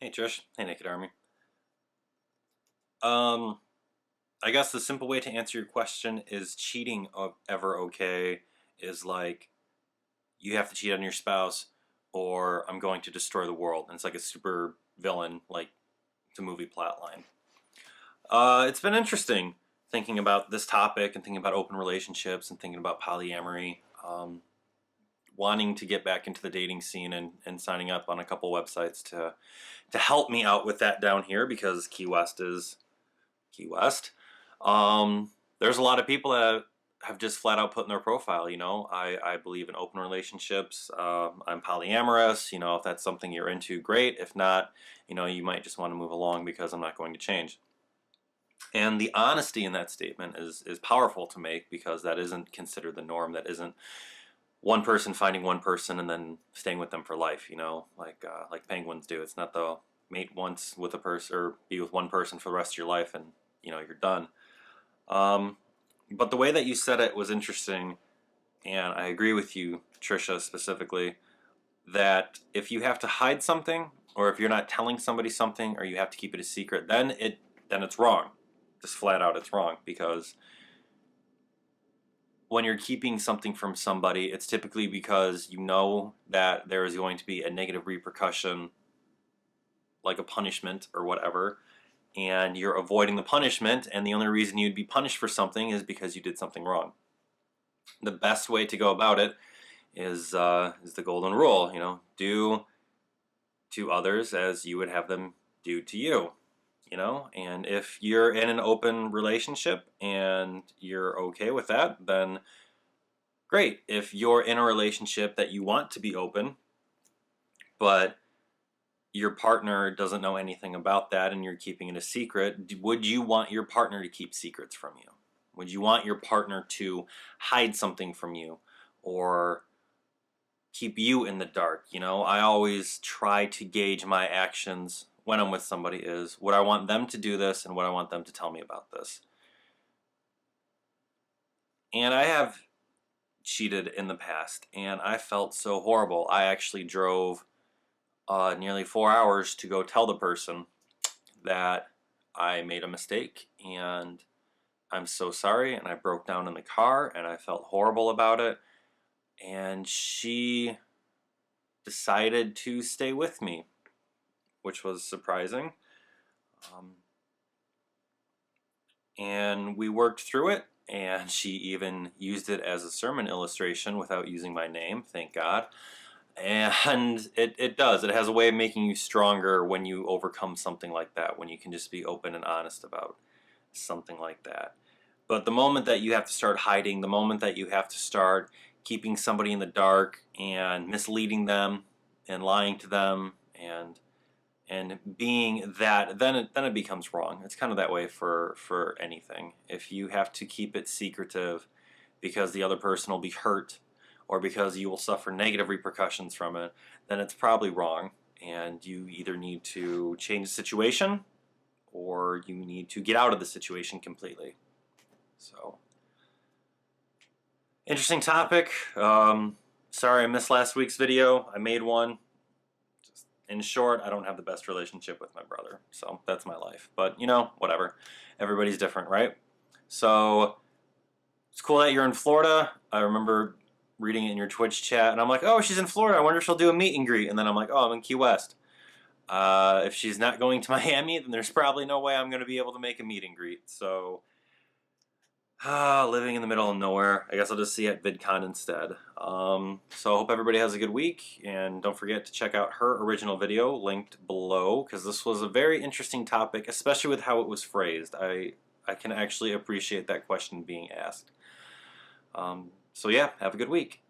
Hey Trish. Hey Naked Army. Um, I guess the simple way to answer your question is cheating ever okay? Is like you have to cheat on your spouse, or I'm going to destroy the world. And it's like a super villain, like the movie plot line. It's been interesting thinking about this topic and thinking about open relationships and thinking about polyamory. Wanting to get back into the dating scene and signing up on a couple websites to help me out with that down here because Key West is Key West. There's a lot of people that have just flat out put in their profile, I believe in open relationships. I'm polyamorous. If that's something you're into, great. If not, you might just want to move along because I'm not going to change. And the honesty in that statement is powerful to make because that isn't considered the norm. That isn't one person finding one person and then staying with them for life, like penguins do. It's not the mate once with a person or be with one person for the rest of your life and you're done. But the way that you said it was interesting, and I agree with you, Trisha, specifically, that if you have to hide something, or if you're not telling somebody something, or you have to keep it a secret, then it's wrong. Just flat out, it's wrong because when you're keeping something from somebody, it's typically because you know that there is going to be a negative repercussion, like a punishment or whatever, and you're avoiding the punishment, and the only reason you'd be punished for something is because you did something wrong. The best way to go about it is the golden rule. Do to others as you would have them do to you. And if you're in an open relationship and you're okay with that, then great. If you're in a relationship that you want to be open, but your partner doesn't know anything about that and you're keeping it a secret, would you want your partner to keep secrets from you? Would you want your partner to hide something from you or keep you in the dark? I always try to gauge my actions when I'm with somebody is would I want them to do this and would I want them to tell me about this? And I have cheated in the past and I felt so horrible. I actually drove nearly 4 hours to go tell the person that I made a mistake and I'm so sorry, and I broke down in the car and I felt horrible about it, and she decided to stay with me, which was surprising. Um, and we worked through it, and she even used it as a sermon illustration without using my name, thank God. And it does. It has a way of making you stronger when you overcome something like that, when you can just be open and honest about something like that. But the moment that you have to start hiding, the moment that you have to start keeping somebody in the dark and misleading them and lying to them and being that, then it becomes wrong. It's kind of that way for anything. If you have to keep it secretive because the other person will be hurt or because you will suffer negative repercussions from it, then it's probably wrong. And you either need to change the situation or you need to get out of the situation completely. So, interesting topic. Sorry I missed last week's video. I made one. Just in short, I don't have the best relationship with my brother. So, that's my life. But, whatever. Everybody's different, right? So, it's cool that you're in Florida. I remember reading it in your Twitch chat, and I'm like, oh, she's in Florida. I wonder if she'll do a meet and greet. And then I'm like, oh, I'm in Key West. If she's not going to Miami, then there's probably no way I'm going to be able to make a meet and greet. So, living in the middle of nowhere. I guess I'll just see you at VidCon instead. So I hope everybody has a good week, and don't forget to check out her original video linked below, because this was a very interesting topic, especially with how it was phrased. I can actually appreciate that question being asked. So yeah, have a good week.